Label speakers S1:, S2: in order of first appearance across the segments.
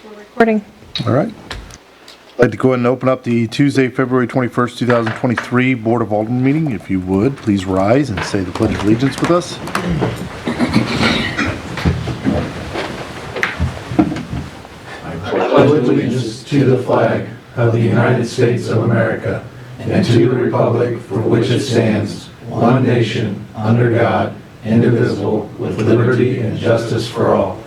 S1: We're recording.
S2: All right. I'd like to go ahead and open up the Tuesday, February 21st, 2023 Board of Alderman meeting. If you would, please rise and say the Pledge of Allegiance with us.
S3: I pledge allegiance to the flag of the United States of America and to the republic for which it stands, one nation, under God, indivisible, with liberty and justice for all.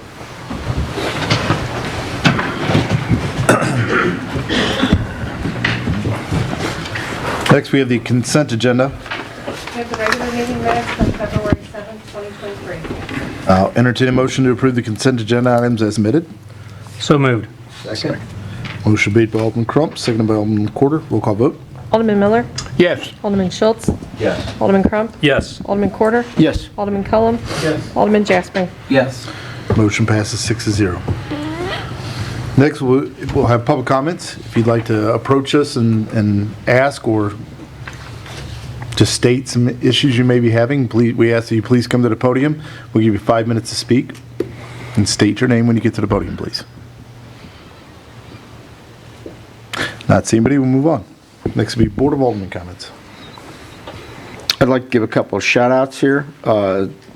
S2: Next, we have the consent agenda.
S1: We have the regular meeting minutes from February 7th, 2023.
S2: I'll entertain a motion to approve the consent agenda items as submitted.
S4: So moved.
S3: Second.
S2: Motion made by Alderman Crump, seconded by Alderman Porter. Roll call vote.
S1: Alderman Miller,
S4: Yes.
S1: Alderman Schultz,
S3: Yes.
S1: Alderman Crump,
S4: Yes.
S1: Alderman Porter,
S4: Yes.
S1: Alderman Cullum,
S3: Yes.
S1: Alderman Jaspering.
S4: Yes.
S2: Motion passes 6-0. Next, we'll have public comments. If you'd like to approach us and ask or to state some issues you may be having, please, we ask that you please come to the podium. We'll give you 5 minutes to speak and state your name when you get to the podium, please. Not seeing anybody, we'll move on. Next will be Board of Alderman comments.
S5: I'd like to give a couple of shout outs here.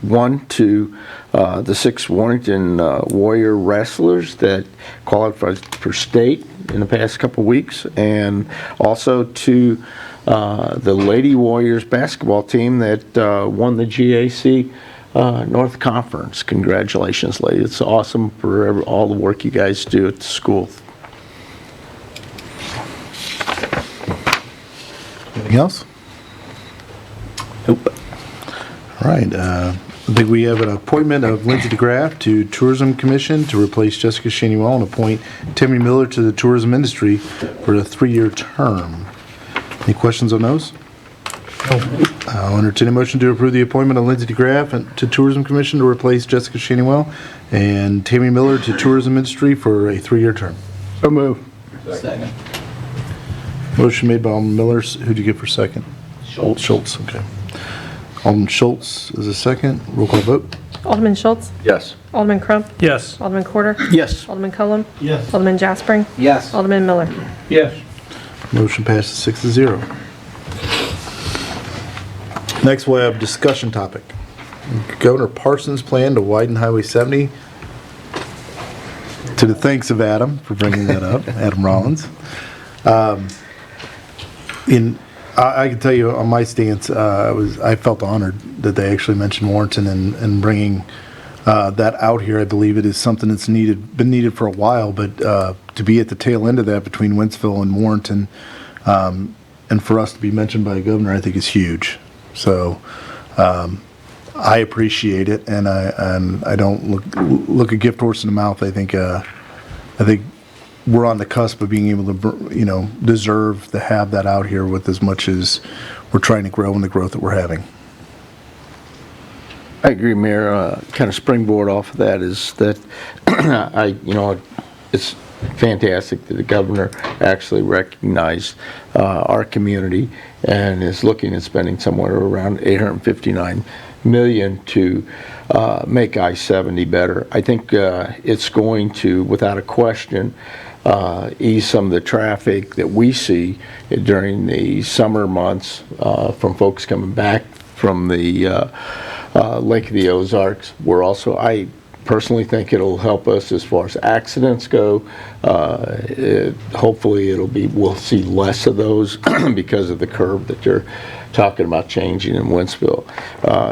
S5: One to the 6 Warrington Warrior wrestlers that qualified for state in the past couple of weeks, and also to the Lady Warriors basketball team that won the GAC North Conference. Congratulations, ladies. It's awesome for all the work you guys do at the school.
S2: Anything else?
S5: Nope.
S2: All right, I think we have an appointment of Lindsay DeGraff to Tourism Commission to replace Jessica Shanuel and appoint Timmy Miller to the tourism industry for a 3-year term. Any questions on those? I'll entertain a motion to approve the appointment of Lindsay DeGraff to Tourism Commission to replace Jessica Shanuel and Tammy Miller to tourism industry for a 3-year term.
S5: So move.
S3: Second.
S2: Motion made by Alderman Miller. Who'd you get for second? Schultz, okay. Alderman Schultz is a second. Roll call vote.
S1: Alderman Schultz,
S5: Yes.
S1: Alderman Crump,
S4: Yes.
S1: Alderman Porter,
S5: Yes.
S1: Alderman Cullum,
S3: Yes.
S1: Alderman Jaspering,
S3: Yes.
S1: Alderman Miller.
S4: Yes.
S2: Motion passes 6-0. Next, we'll have discussion topic. Governor Parsons' plan to widen Highway 70. To the thanks of Adam for bringing that up, Adam Rollins. I can tell you on my stance, I felt honored that they actually mentioned Warrenton and bringing that out here. I believe it is something that's been needed for a while, but to be at the tail end of that between Wentzville and Warrenton, and for us to be mentioned by a governor, I think is huge. So I appreciate it, and I don't look a gift horse in the mouth. I think we're on the cusp of being able to, deserve to have that out here with as much as we're trying to grow and the growth that we're having.
S5: I agree, Mayor. Kind of springboard off of that is that it's fantastic that the governor actually recognized our community and is looking at spending somewhere around $859 million to make I-70 better. I think it's going to, without a question, ease some of the traffic that we see during the summer months from folks coming back from the Lake of the Ozarks. I personally think it'll help us as far as accidents go. Hopefully we'll see less of those because of the curve that they're talking about changing in Wentzville.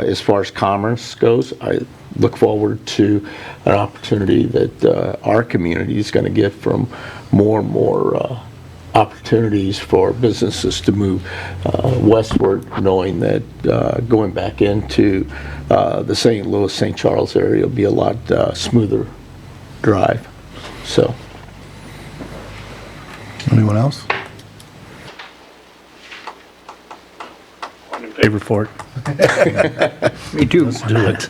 S5: As far as commerce goes, I look forward to an opportunity that our community is going to get from more and more opportunities for businesses to move westward, knowing that going back into the St. Louis, St. Charles area will be a lot smoother drive. So,
S2: Anyone else?
S4: I'm in favor for it.
S5: me too.
S4: Let's do it.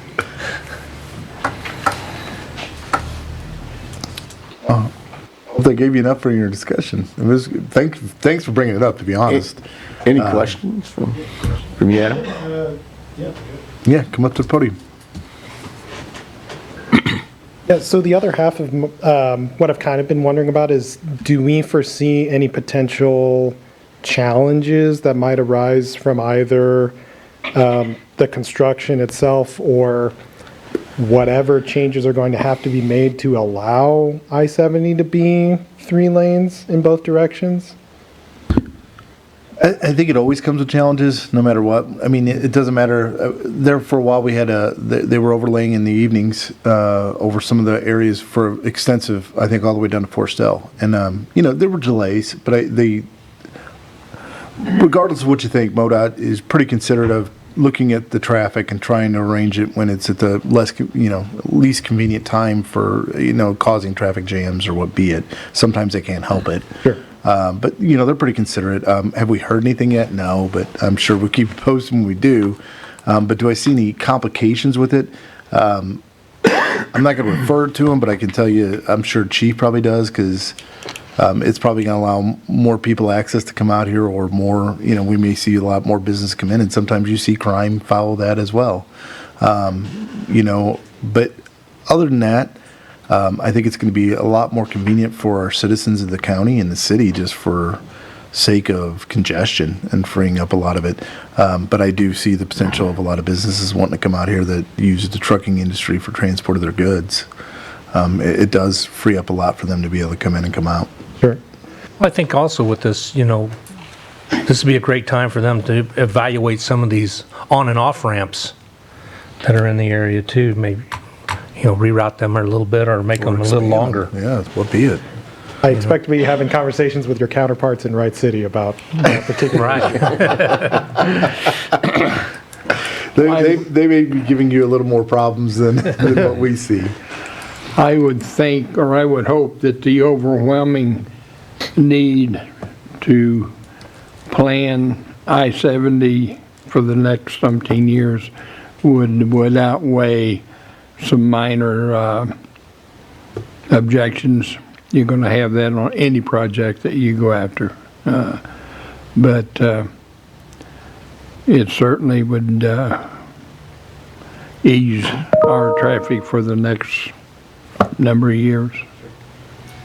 S2: Hope they gave you enough for your discussion. It was thanks for bringing it up. To be honest,
S5: Any questions from you, Adam?
S2: yeah, come up to the podium.
S6: Yeah, so the other half of what I've kind of been wondering about is, do we foresee any potential challenges that might arise from either the construction itself or whatever changes are going to have to be made to allow I-70 to be 3 lanes in both directions?
S2: I think it always comes with challenges, no matter what. I mean, it doesn't matter. There for a while, we had they were overlaying in the evenings over some of the areas for extensive, I think all the way down to Forestell. And, there were delays, but regardless of what you think, MoDOT is pretty considerate of looking at the traffic and trying to arrange it when it's at the least convenient time for, causing traffic jams or what be it. Sometimes they can't help it.
S6: Sure.
S2: But, they're pretty considerate. Have we heard anything yet? No, but I'm sure we'll keep posting when we do. But do I see any complications with it? I'm not going to refer to them, but I can tell you, I'm sure Chief probably does, because it's probably going to allow more people access to come out here, or more, we may see a lot more business come in, and sometimes you see crime follow that as well. But other than that, I think it's going to be a lot more convenient for our citizens of the county and the city, just for sake of congestion and freeing up a lot of it. But I do see the potential of a lot of businesses wanting to come out here that use the trucking industry for transport of their goods. It does free up a lot for them to be able to come in and come out.
S6: Sure.
S4: I think also with this, this would be a great time for them to evaluate some of these on and off ramps that are in the area too. Maybe, reroute them a little bit or make them a little longer.
S2: Yeah, what be it?
S6: I expect to be having conversations with your counterparts in Wright City about that particular.
S4: Right.
S2: They may be giving you a little more problems than what we see.
S7: I would think, or I would hope, that the overwhelming need to plan I-70 for the next umpteen years would outweigh some minor objections. You're going to have that on any project that you go after. But it certainly would ease our traffic for the next number of years.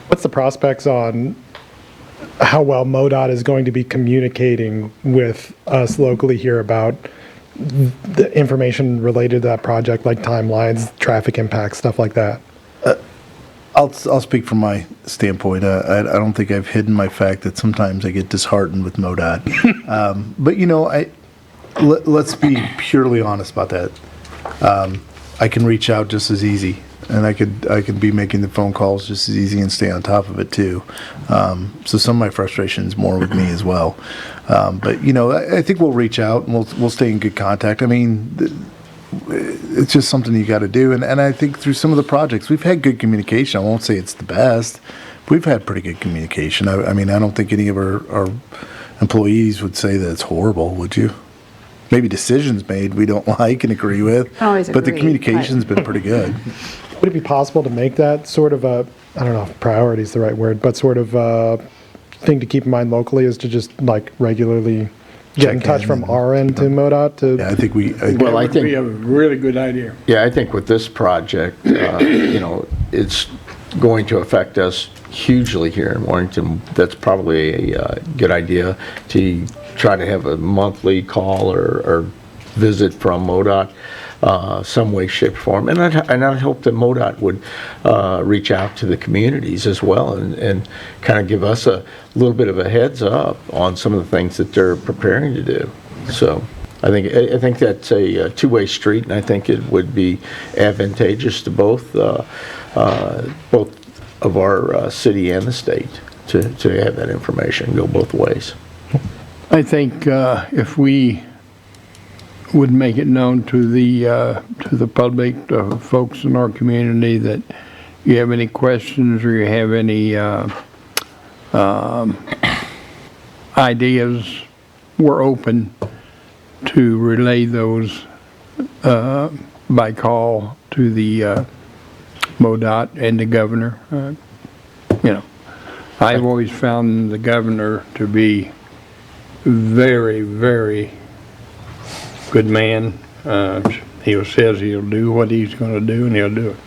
S6: What's the prospects on how well MoDOT is going to be communicating with us locally here about the information related to that project, like timelines, traffic impacts, stuff like that?
S2: I'll speak from my standpoint. I don't think I've hidden my fact that sometimes I get disheartened with MoDOT. But let's be purely honest about that. I can reach out just as easy, and I could be making the phone calls just as easy and stay on top of it too. So some of my frustration is more with me as well. But I think we'll reach out and we'll stay in good contact. I mean, it's just something you got to do. And I think through some of the projects, we've had good communication. I won't say it's the best, but we've had pretty good communication. I mean, I don't think any of our employees would say that it's horrible, would you? Maybe decisions made we don't like and agree with,
S8: Always
S2: but the
S8: agree,
S2: communication's been pretty good.
S6: Would it be possible to make that sort of a, I don't know if priority is the right word, but sort of a thing to keep in mind locally, is to just like regularly get in
S2: Check
S6: touch
S2: in
S6: from
S2: and-
S6: our end to MoDOT to?
S2: Yeah, I think we.
S5: Well, I
S7: That would be
S5: think,
S7: a really good idea.
S5: yeah, I think with this project, it's going to affect us hugely here in Warrington. That's probably a good idea to try to have a monthly call or visit from MoDOT, some way, shape, or form. And I hope that MoDOT would reach out to the communities as well and kind of give us a little bit of a heads up on some of the things that they're preparing to do. So I think that's a two-way street, and I think it would be advantageous to both of our city and the state to have that information go both ways.
S7: I think if we would make it known to the public, the folks in our community, that you have any questions or you have any ideas, we're open to relay those by call to the MoDOT and the governor. I've always found the governor to be very, very good man. He says he'll do what he's going to do, and he'll do it.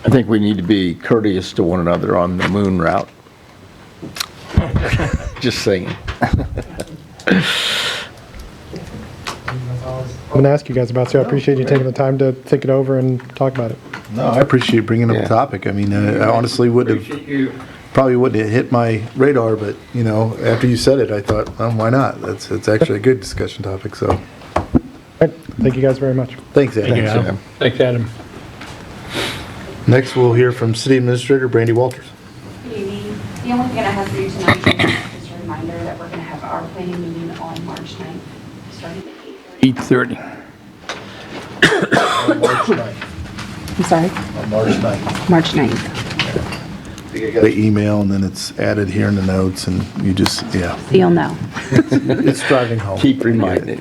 S5: I think we need to be courteous to one another on the moon route. Just saying.
S6: I'm going to ask you guys about, so I appreciate you taking the time to think it over and talk about it.
S2: No, I appreciate bringing up
S5: Yeah.
S2: the topic. I mean, I honestly probably wouldn't have hit my radar, but, you know, after you said it, I thought, well, why not? It's actually a good discussion topic, so,
S6: All right, thank you guys very much.
S2: thanks, Ed.
S5: Sam.
S7: Thanks, Adam.
S2: Next, we'll hear from City Administrator Brandy Walters.
S8: Good evening. The only thing I have for you tonight is just a reminder that we're going to have our planning meeting on March 9th, starting at 8:30.
S7: 8:30.
S2: On March 9th.
S8: I'm sorry?
S2: On March 9th.
S8: March 9th.
S2: I got an email, and then it's added here in the notes, and you just, yeah.
S8: So you'll know.
S2: It's driving home.
S5: Keep reminding.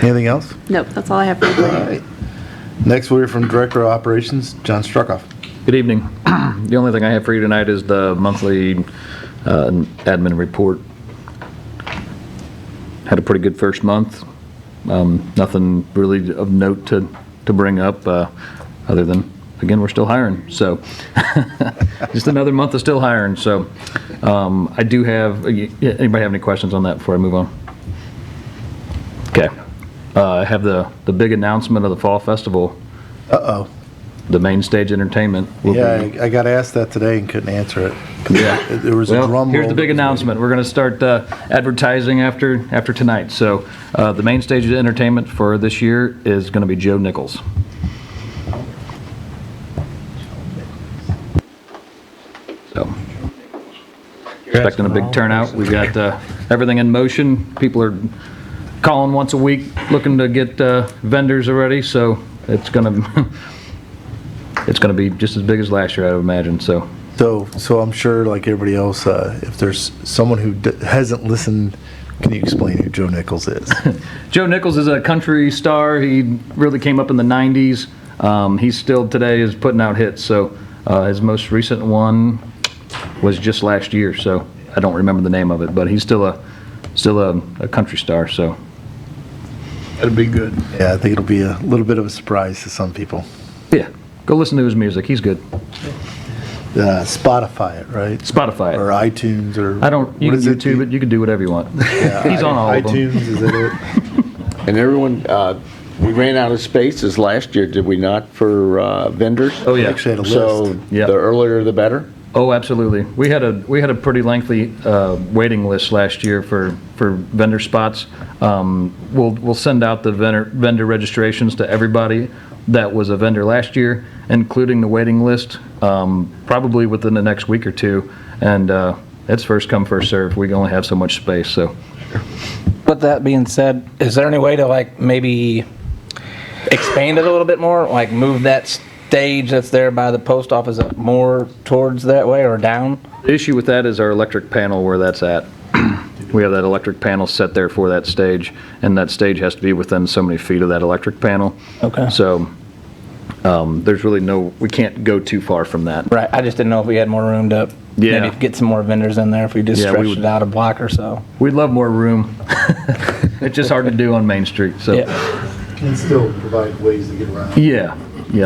S2: Anything else?
S8: Nope, that's all I have for you.
S2: All right. Next, we'll hear from Director of Operations, John Struckoff.
S9: Good evening. The only thing I have for you tonight is the monthly admin report. Had a pretty good first month. Nothing really of note to bring up, other than, again, we're still hiring. So just another month of still hiring. So I do have, anybody have any questions on that before I move on? Okay. I have the big announcement of the Fall Festival.
S2: Uh-oh.
S9: The main stage entertainment will
S2: Yeah,
S9: be.
S2: I got asked that today and couldn't answer it.
S9: Yeah.
S2: There was a drum roll.
S9: Well, here's the big announcement. We're going to start advertising after tonight. So the main stage of entertainment for this year is going to be Joe Nichols. So expecting a big turnout. We've got everything in motion. People are calling once a week looking to get vendors already. So it's going to be just as big as last year, I would imagine. So
S2: So I'm sure, like everybody else, if there's someone who hasn't listened, can you explain who Joe Nichols is?
S9: Joe Nichols is a country star. He really came up in the 90s. He still today is putting out hits. So his most recent one was just last year. So I don't remember the name of it, but he's still a country star. So
S7: That'd be good.
S2: Yeah, I think it'll be a little bit of a surprise to some people.
S9: yeah, go listen to his music. He's good.
S2: Spotify it, right?
S9: Spotify
S2: Or
S9: it.
S2: iTunes, or
S9: You
S2: what
S9: can
S2: is it?
S9: YouTube it. You can do whatever you want.
S2: Yeah,
S9: He's on all of them.
S2: iTunes, is that it?
S5: And everyone, we ran out of spaces last year, did we not, for vendors?
S9: Oh yeah.
S2: Actually had a list.
S5: So
S9: Yeah.
S5: the earlier the better?
S9: Oh, absolutely. We had a pretty lengthy waiting list last year for vendor spots. We'll send out the vendor registrations to everybody that was a vendor last year, including the waiting list, probably within the next week or two. And it's first come, first serve. We only have so much space, so.
S10: With that being said, is there any way to like maybe expand it a little bit more? Like move that stage that's there by the post office more towards that way or down?
S9: The issue with that is our electric panel where that's at. We have that electric panel set there for that stage, and that stage has to be within so many feet of that electric panel.
S10: Okay.
S9: So there's really we can't go too far from that.
S10: Right. I just didn't know if we had more room to
S9: Yeah.
S10: maybe get some more vendors in there if we just
S9: Yeah, we
S10: stretched
S9: would-
S10: it out a block or so.
S9: We'd love more room. It's just hard to do on Main Street, so.
S10: Yeah.
S2: And still provide ways to get around.
S9: Yeah,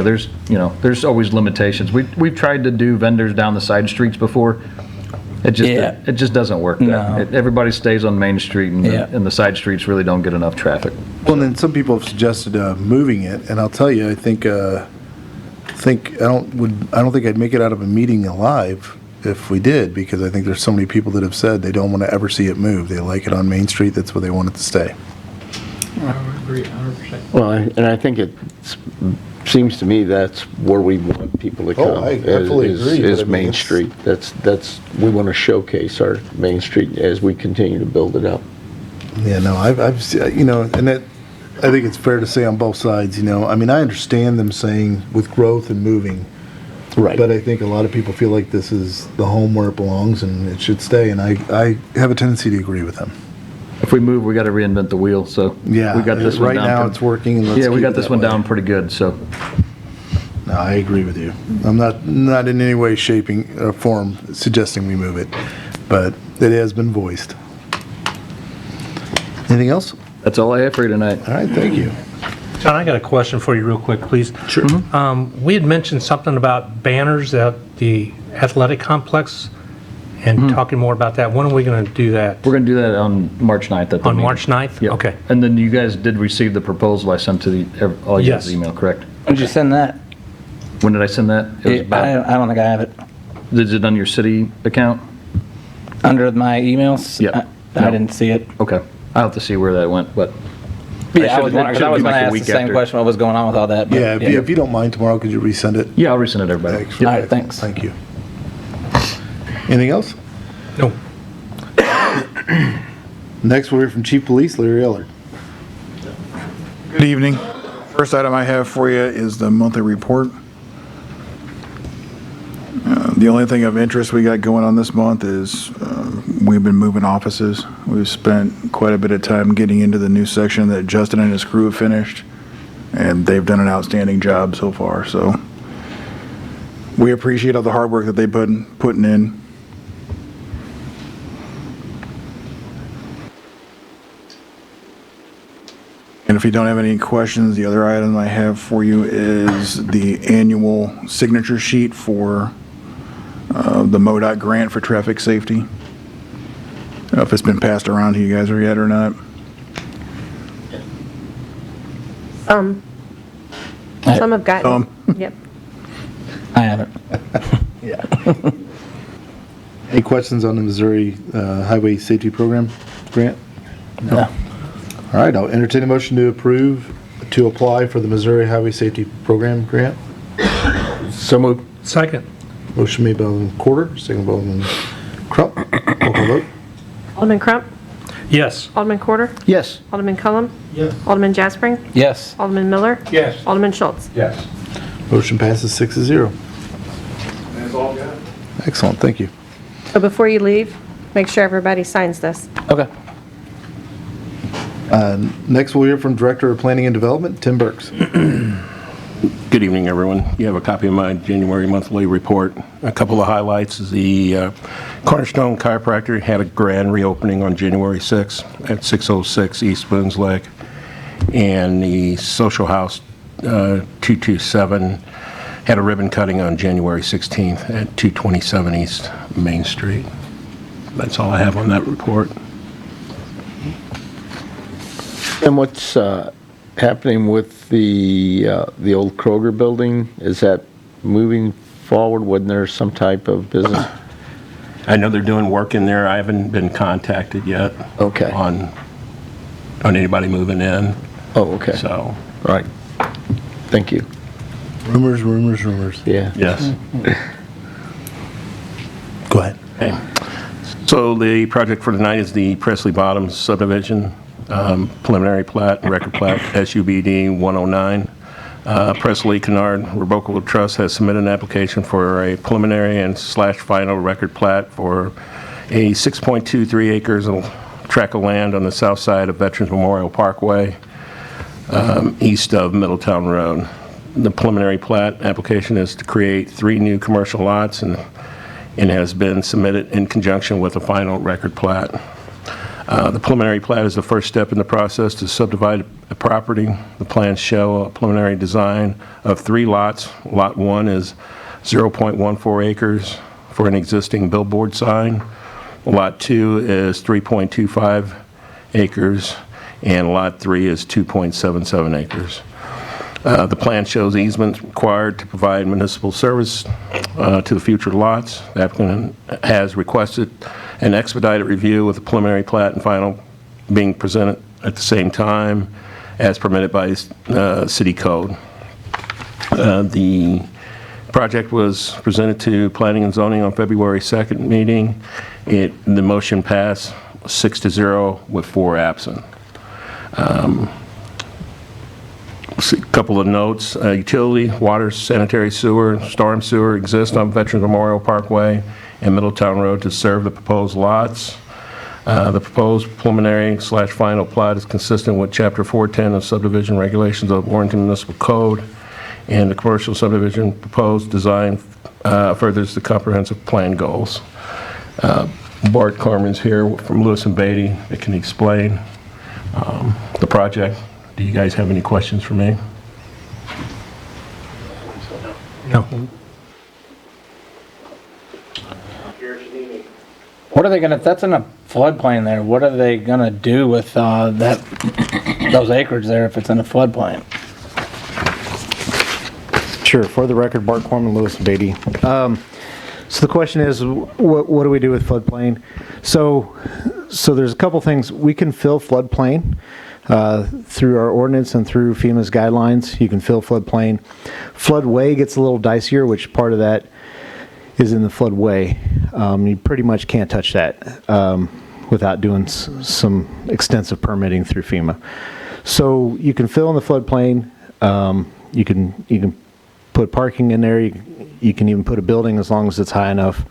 S9: there's always limitations. We've tried to do vendors down the side streets before. It just doesn't work.
S10: No.
S9: Everybody stays on Main Street, and
S10: Yeah.
S9: the side streets really don't get enough traffic.
S2: Well, and then some people have suggested moving it, and I'll tell you, I don't think I'd make it out of a meeting alive if we did, because I think there's so many people that have said they don't want to ever see it move. They like it on Main Street. That's where they want it to stay.
S7: I agree 100%.
S5: Well, and I think it seems to me that's where we want people to come.
S2: Oh, I fully agree, but I
S5: Is
S2: mean,
S5: Main
S2: it's-
S5: Street. We want to showcase our Main Street as we continue to build it up.
S2: Yeah, no, and that, I think it's fair to say on both sides, I mean, I understand them saying with growth and moving,
S5: Right.
S2: but I think a lot of people feel like this is the home where it belongs and it should stay, and I have a tendency to agree with them.
S9: If we move, we got to reinvent the wheel. So
S2: Yeah,
S9: we got this one
S2: right
S9: down.
S2: now it's working, and let's
S9: Yeah, we
S2: keep
S9: got
S2: it
S9: this
S2: that
S9: one
S2: way.
S9: down pretty good. So
S2: No, I agree with you. I'm not in any way, shaping, or form suggesting we move it, but it has been voiced. Anything else?
S9: that's all I have for you tonight.
S2: All right, thank you.
S4: John, I got a question for you real quick, please.
S2: Sure.
S4: We had mentioned something about banners at the athletic complex and talking more about that. When are we going to do that?
S9: We're going to do that on March 9th at the
S4: On
S9: meeting.
S4: March 9th?
S9: Yep.
S4: Okay.
S9: And then you guys did receive the proposal I sent to all you guys'
S4: Yes.
S9: email, correct?
S10: When did you send that?
S9: When did I send that? It was
S10: I
S9: about,
S10: don't think I have it.
S9: is it on your city account?
S10: Under my emails?
S9: Yep.
S10: I didn't see it.
S9: Okay. I'll have to see where that went, but
S10: Yeah, I
S9: should've-
S10: was wondering, 'cause I
S9: should've
S10: was
S9: been
S10: going
S9: like
S10: to
S9: a
S10: ask the
S9: week
S10: same
S9: after.
S10: question, what was going on with all that. but
S2: Yeah, if you don't mind, tomorrow, could you resend it?
S9: yeah, I'll resend it, everybody.
S2: Thanks.
S10: All right, thanks.
S2: Thank you. Anything else?
S4: No.
S2: Next, we'll hear from Chief Police Larry Eller.
S11: Good evening. First item I have for you is the monthly report. The only thing of interest we got going on this month is we've been moving offices. We've spent quite a bit of time getting into the new section that Justin and his crew have finished, and they've done an outstanding job so far. So we appreciate all the hard work that they've putting in. And if you don't have any questions, the other item I have for you is the annual signature sheet for the MoDOT grant for traffic safety. I don't know if it's been passed around to you guys yet or not.
S1: Some have gotten, yep.
S10: I haven't.
S2: Any questions on the Missouri Highway Safety Program grant?
S10: No.
S2: All right, I'll entertain a motion to approve to apply for the Missouri Highway Safety Program grant.
S5: So moved.
S4: Second.
S2: Motion made by Alderman Quarter, second by Alderman Crump. Roll call vote.
S1: Alderman Crump,
S4: Yes.
S1: Alderman Quarter,
S5: Yes.
S1: Alderman Cullum. Yes. Alderman Jaspering,
S10: Yes.
S1: Alderman Miller,
S4: Yes.
S1: Alderman Schultz.
S3: Yes.
S2: Motion passes 6-0.
S3: That's all good.
S2: Excellent, thank you.
S1: So before you leave, make sure everybody signs this.
S10: Okay.
S2: Next, we'll hear from Director of Planning and Development, Tim Burks.
S12: Good evening, everyone. You have a copy of my January monthly report. A couple of highlights is the Cornerstone Chiropractor had a grand reopening on January 6th at 606 East Boones Lake. And the Social House 227 had a ribbon cutting on January 16th at 227 East Main Street. That's all I have on that report.
S5: And what's happening with the old Kroger building? Is that moving forward? Wasn't there some type of business?
S12: I know they're doing work in there. I haven't been contacted yet.
S5: Okay.
S12: On anybody moving in.
S5: Oh, okay.
S12: So,
S5: Right. Thank you.
S2: Rumors, rumors, rumors.
S5: Yeah.
S12: yes.
S2: Go ahead.
S12: Okay. So the project for tonight is the Presley Bottoms subdivision, preliminary plat, record plat, SUBD 109. Presley Kennard Revocable Trust has submitted an application for a preliminary and / final record plat for a 6.23 acres of tract of land on the south side of Veterans Memorial Parkway, east of Middletown Road. The preliminary plat application is to create 3 new commercial lots and has been submitted in conjunction with a final record plat. The preliminary plat is the first step in the process to subdivide a property. The plans show a preliminary design of 3 lots. Lot 1 is 0.14 acres for an existing billboard sign. Lot 2 is 3.25 acres, and Lot 3 is 2.77 acres. The plan shows easements required to provide municipal service to the future lots. The applicant has requested an expedited review with the preliminary plat and final being presented at the same time as permitted by city code. The project was presented to Planning and Zoning on February 2nd meeting. The motion passed 6-0 with 4 absent. A couple of notes. Utility, water, sanitary sewer, storm sewer exist on Veterans Memorial Parkway and Middletown Road to serve the proposed lots. The proposed preliminary / final plat is consistent with Chapter 410 of Subdivision Regulations of Warrenton Municipal Code, and the commercial subdivision proposed design furthers the comprehensive plan goals. Bart Corman's here from Lewis and Beatty that can explain the project Do you guys have any questions for me?
S4: No.
S10: What are they gonna, if that's in a floodplain there, what are they gonna do with, those acreage there if it's in a floodplain?
S13: Sure. For the record, Bart Corman, Lewis and Beatty. So the question is, what do we do with floodplain? So there's a couple things. We can fill floodplain through our ordinance and through FEMA's guidelines. You can fill floodplain. Floodway gets a little dicier, which part of that is in the floodway. You pretty much can't touch that without doing some extensive permitting through FEMA. So you can fill in the floodplain. You can put parking in there. You can even put a building as long as it's high enough.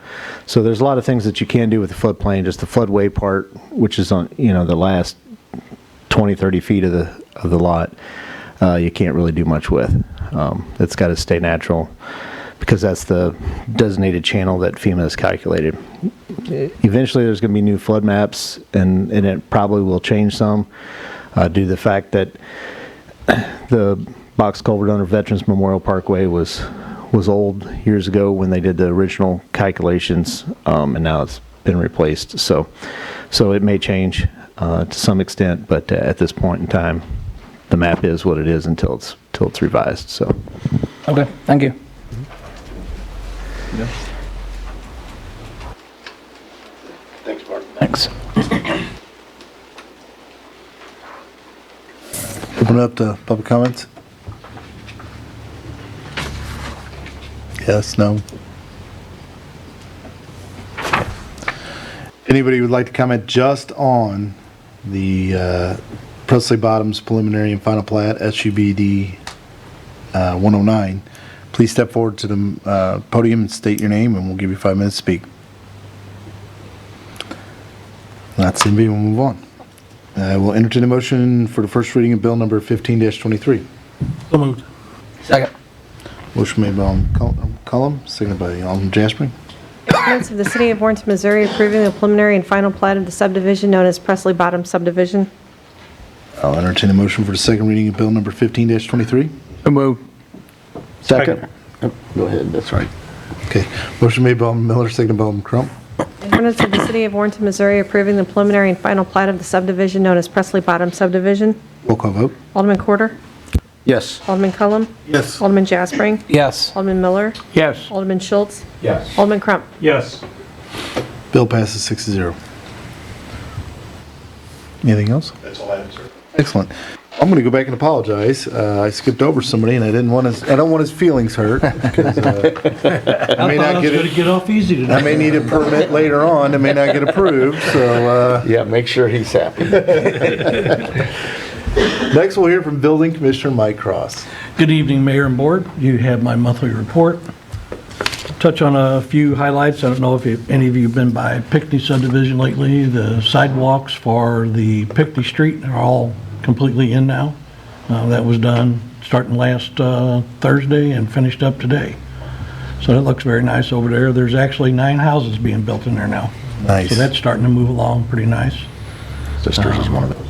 S13: So there's a lot of things that you can do with the floodplain. Just the floodway part, which is on the last 20, 30 feet of the lot, you can't really do much with. It's got to stay natural because that's the designated channel that FEMA has calculated. Eventually, there's going to be new flood maps, and it probably will change some due to the fact that the box culvert under Veterans Memorial Parkway was old years ago when they did the original calculations, and now it's been replaced. So it may change to some extent, but at this point in time, the map is what it is until it's revised. So.
S10: Okay, thank you.
S5: Thanks, Bart.
S10: Thanks.
S2: Open it up to public comments. Yes, no. Anybody would like to comment just on the Presley Bottoms preliminary and final plat, SUBD 109, please step forward to the podium and state your name, and we'll give you 5 minutes to speak. That's anybody, we'll move on. We'll entertain a motion for the first reading of bill number 15-23.
S4: So moved.
S10: Second.
S2: Motion made by Alderman Cullum, seconded by Alderman Jaspering.
S1: Ordinance of the City of Warrenton, Missouri approving the preliminary and final plat of the subdivision known as Presley Bottom subdivision.
S2: I'll entertain a motion for the second reading of bill number 15-23.
S7: So moved.
S5: Second. Go ahead, that's right.
S2: Okay, motion made by Alderman Miller, seconded by Alderman Crump.
S1: An ordinance of the City of Warrenton, Missouri approving the preliminary and final plat of the subdivision known as Presley Bottom subdivision.
S2: Roll call vote.
S1: Alderman Quarter.
S5: Yes.
S1: Alderman Cullum.
S2: Yes.
S1: Alderman Jaspering.
S10: Yes.
S1: Alderman Miller.
S7: Yes.
S1: Alderman Schultz.
S3: Yes.
S1: Alderman Crump.
S4: Yes.
S2: Bill passes 6-0. Anything else?
S3: That's all I have, sir.
S2: Excellent. I'm going to go back and apologize. I skipped over somebody, and I don't want his feelings hurt. Because, I may not get it.
S4: Get off easy today.
S2: I may need a permit later on. It may not get approved. So
S5: Yeah, make sure he's happy.
S2: next, we'll hear from Building Commissioner Mike Cross.
S14: Good evening, Mayor and Board. You have my monthly report. Touch on a few highlights. I don't know if any of you have been by Pickney subdivision lately. The sidewalks for the Pickney Street are all completely in now. That was done starting last Thursday and finished up today. So that looks very nice over there. There's actually 9 houses being built in there now.
S2: Nice.
S14: So that's starting to move along pretty nice.
S5: Sisters is one of those.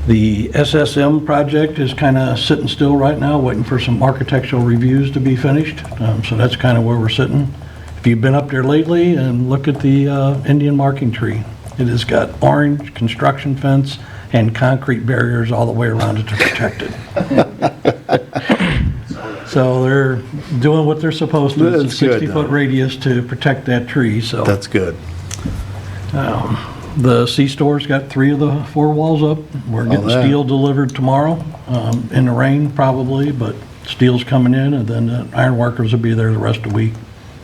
S14: The SSM project is kind of sitting still right now, waiting for some architectural reviews to be finished. So that's kind of where we're sitting. If you've been up there lately and look at the Indian marking tree, it has got orange construction fence and concrete barriers all the way around it to protect it. So they're doing what they're supposed to. It's a 60-foot radius to protect that tree, so.
S2: That's good.
S14: The C-store's got 3 of the 4 walls up. We're getting steel delivered tomorrow, in the rain probably, but steel's coming in, and then the iron workers will be there the rest of the week,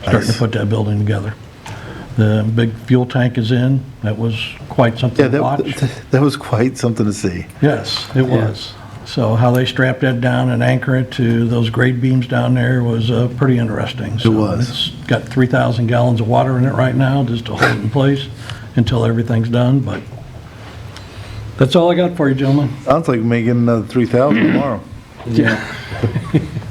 S14: starting to put that building together. The big fuel tank is in. That was quite something to watch.
S2: That was quite something to see.
S14: Yes, it was. So how they strapped that down and anchor it to those grade beams down there was pretty interesting. So
S2: it was.
S14: It's got 3,000 gallons of water in it right now just to hold it in place until everything's done, but that's all I got for you, gentlemen.
S2: Sounds like making another 3,000 tomorrow.
S5: Yeah.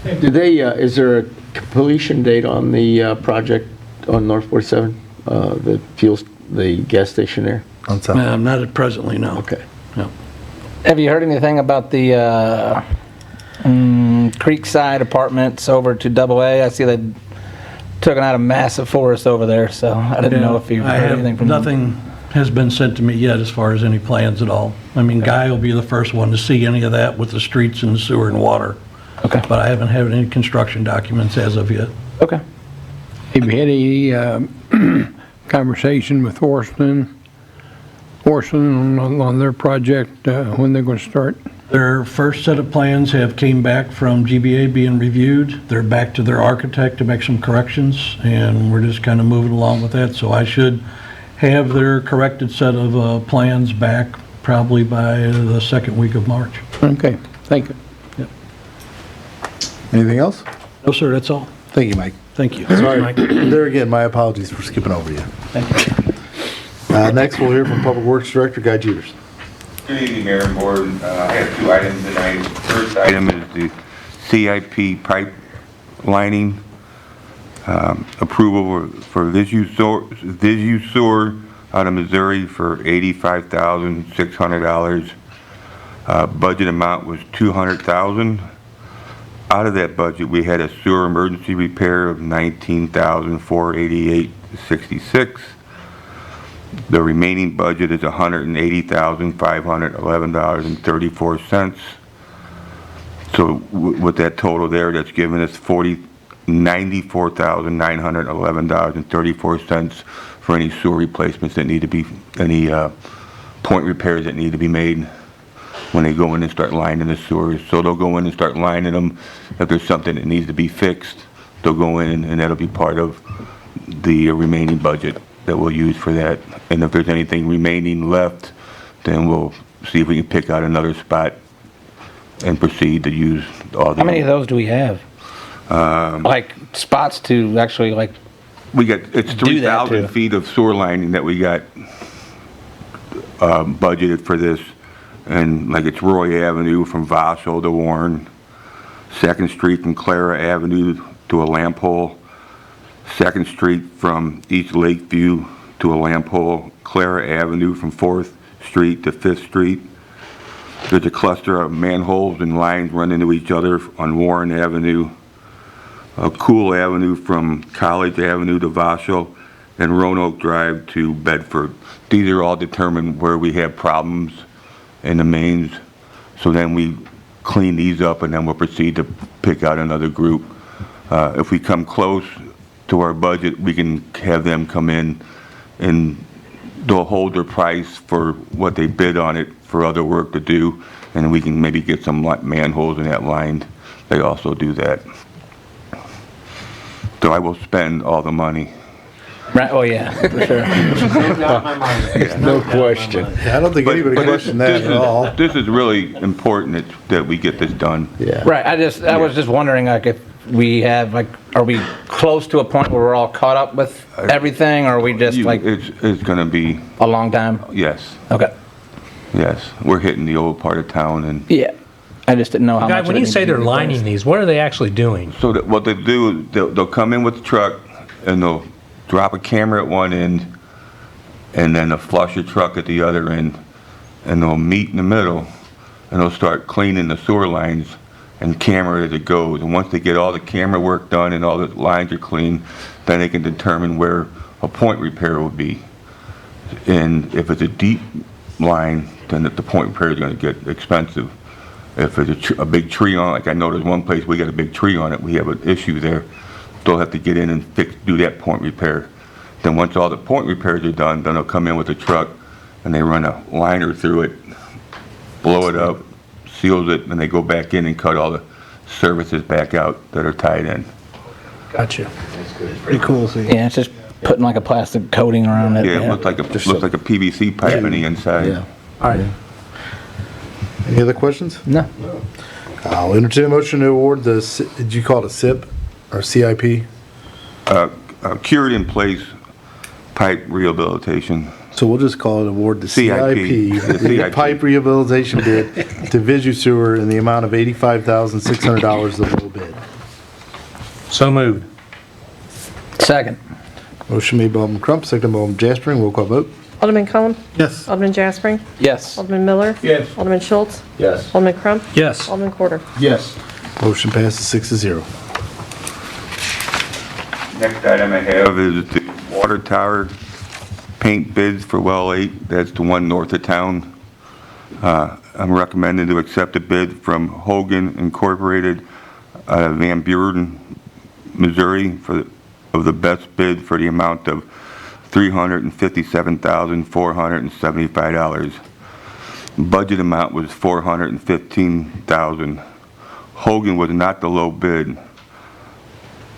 S5: Do they, is there a completion date on the project on North 47? The gas station there?
S2: On top.
S14: Not at presently, no.
S5: Okay.
S14: No.
S10: Have you heard anything about the Creekside Apartments over to Double A? I see they took out a massive forest over there, so I didn't know if you heard anything from them.
S14: Nothing has been sent to me yet as far as any plans at all. I mean, Guy will be the first one to see any of that with the streets and sewer and water.
S10: Okay.
S14: But I haven't had any construction documents as of yet.
S10: Okay.
S7: Have you had any conversation with Orson on their project, when they're going to start?
S14: Their first set of plans have came back from GBA being reviewed. They're back to their architect to make some corrections, and we're just kind of moving along with that. So I should have their corrected set of plans back probably by the second week of March.
S7: Okay, thank you.
S2: Anything else?
S14: No, sir, that's all.
S2: Thank you, Mike.
S14: Thank you.
S2: Sorry, there again, my apologies for skipping over you.
S14: Thank you.
S2: Next, we'll hear from Public Works Director Guy Jeters.
S15: Good evening, Mayor and Board. I have 2 items tonight. First item is the CIP pipe lining approval for Visu Sewer out of Missouri for $85,600. Budget amount was $200,000. Out of that budget, we had a sewer emergency repair of $19,488.66. The remaining budget is $180,511.34. So with that total there, that's given us $94,911.34 for any sewer replacements that need to be, any point repairs that need to be made when they go in and start lining the sewers. So they'll go in and start lining them. If there's something that needs to be fixed, they'll go in and that'll be part of the remaining budget that we'll use for that. And if there's anything remaining left, then we'll see if we can pick out another spot and proceed to use all the...
S10: How many of those do we have? Like spots to actually like...
S15: We got, it's 3,000 feet of sewer lining that we got budgeted for this. And like it's Roy Avenue from Vasco to Warren, 2nd Street from Clara Avenue to a lamp hole, 2nd Street from East Lakeview to a lamp hole, Clara Avenue from 4th Street to 5th Street. There's a cluster of manholes and lines run into each other on Warren Avenue, Cool Avenue from College Avenue to Vasco, and Roanoke Drive to Bedford. These are all determined where we have problems in the mains. So then we clean these up and then we'll proceed to pick out another group. If we come close to our budget, we can have them come in and they'll hold their price for what they bid on it for other work to do, and we can maybe get some manholes in that line. They also do that. So I will spend all the money.
S10: Right, oh yeah, for sure.
S5: No question.
S2: I don't think anybody questioned that at all.
S15: This is really important that we get this done.
S5: Yeah.
S10: Right, I was just wondering, like, if we have, like, are we close to a point where we're all caught up with everything, or are we just, like,
S15: It's gonna be,
S10: a long time?
S15: yes,
S10: Okay.
S15: yes. We're hitting the old part of town and
S10: Yeah, I just didn't know how
S4: Guy,
S10: much.
S4: when you say they're lining these, what are they actually doing?
S15: so that what they do, they'll come in with the truck and they'll drop a camera at one end and then they'll flush a truck at the other end and they'll meet in the middle and they'll start cleaning the sewer lines and camera as it goes. And once they get all the camera work done and all the lines are clean, then they can determine where a point repair will be. And if it's a deep line, then the point repair is going to get expensive. If it's a big tree on, like I know there's one place we got a big tree on it, we have an issue there. They'll have to get in and do that point repair. Then once all the point repairs are done, then they'll come in with a truck and they run a liner through it, blow it up, seals it, and they go back in and cut all the services back out that are tied in.
S4: Gotcha.
S2: Pretty cool, see.
S10: Yeah, it's just putting like a plastic coating around it.
S15: Yeah, it looks like a PVC pipe in the inside.
S5: Yeah.
S10: All right.
S2: Any other questions?
S10: No.
S2: I'll entertain a motion to award the, did you call it a SIP or CIP?
S15: Cured in place pipe rehabilitation.
S2: So we'll just call it award the CIP,
S15: The
S2: the
S15: CIP.
S2: pipe rehabilitation bid to Visu Sewer in the amount of $85,600, the low bid.
S4: So moved.
S10: Second.
S2: Motion made by Alderman Crump, seconded by Alderman Jaspering. Roll call vote.
S1: Alderman Cullum?
S2: Yes.
S1: Alderman Jaspering?
S10: Yes.
S1: Alderman Miller?
S3: Yes.
S1: Alderman Schultz?
S3: Yes.
S1: Alderman Crump?
S4: Yes.
S1: Alderman Quarter?
S3: Yes.
S2: Motion passes 6-0.
S15: Next item I have is the water tower paint bids for well 8. That's the one north of town. I'm recommending to accept a bid from Hogan Incorporated, Van Buren, Missouri, of the best bid for the amount of $357,475. Budget amount was $415,000. Hogan was not the low bid.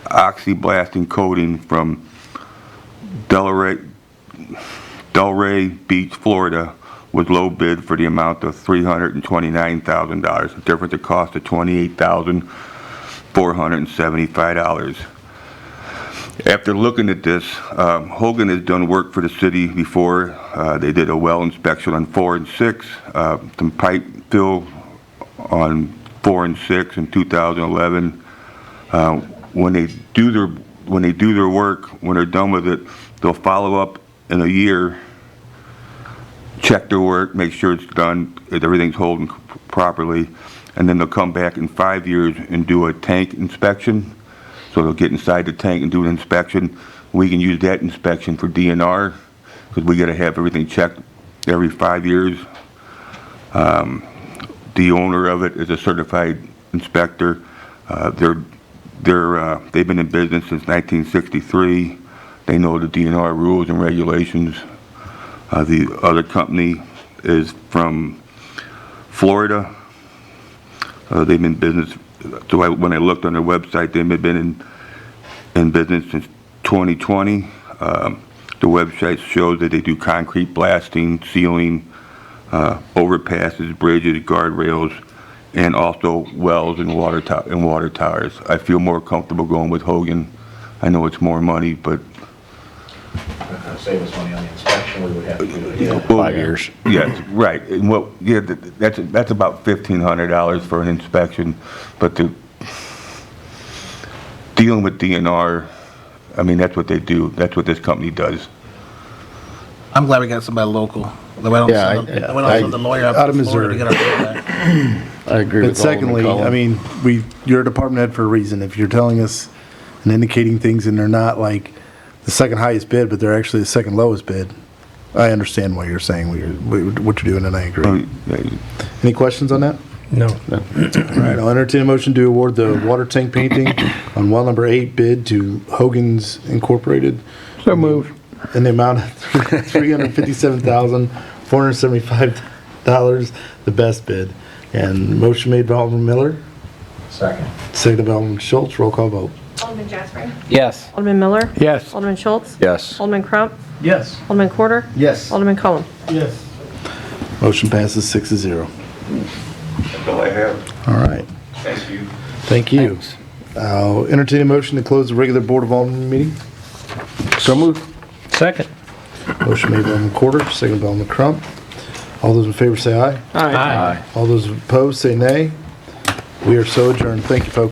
S15: Oxyblasting coating from Delray Beach, Florida, was low bid for the amount of $329,000. The difference of cost of $28,475. After looking at this, Hogan has done work for the city before. They did a well inspection on 4 and 6, some pipe fill on 4 and 6 in 2011. When they do their work, when they're done with it, they'll follow up in a year, check their work, make sure it's done, that everything's holding properly, and then they'll come back in 5 years and do a tank inspection. So they'll get inside the tank and do an inspection. We can use that inspection for DNR because we got to have everything checked every 5 years. The owner of it is a certified inspector. They've been in business since 1963. They know the DNR rules and regulations. The other company is from Florida. They've been in business. So when I looked on their website, they've been in business since 2020. The website shows that they do concrete blasting, sealing, overpasses, bridges, guardrails, and also wells and water towers. I feel more comfortable going with Hogan. I know it's more money, but
S3: Save us money on the inspection, we would have to do it again.
S15: 5 years. Yes, right. And that's about $1,500 for an inspection, but dealing with DNR, I mean, that's what they do. That's what this company does.
S10: I'm glad we got somebody local. That we don't send the lawyer up
S2: out of
S10: to Florida
S2: Missouri.
S10: to get our bill back.
S5: I agree
S2: But
S5: with Alderman
S2: secondly,
S5: Cullen.
S2: I mean, you're a department head for a reason. If you're telling us and indicating things and they're not like the second highest bid, but they're actually the second lowest bid, I understand what you're saying, what you're doing, and I agree. Any questions on that?
S4: No.
S2: All right, I'll entertain a motion to award the water tank painting on well number 8 bid to Hogan's Incorporated
S7: So moved.
S2: in the amount of $357,475, the best bid. And motion made by Alderman Miller,
S3: Second.
S2: seconded by Alderman Schultz. Roll call vote.
S1: Alderman Jaspering?
S10: Yes.
S1: Alderman Miller?
S7: Yes.
S1: Alderman Schultz?
S5: Yes.
S1: Alderman Crump?
S3: Yes.
S1: Alderman Quarter?
S3: Yes.
S1: Alderman Cullum?
S3: Yes.
S2: Motion passes 6-0.
S15: That's all I have.
S2: All right.
S15: Thank you.
S2: Thank you. I'll entertain a motion to close the regular Board of Alderman meeting.
S5: So moved.
S4: Second.
S2: Motion made by Alderman Quarter, seconded by Alderman Crump. All those in favor say aye.
S4: Aye.
S2: All those opposed say nay. We are so adjourned. Thank you, folks.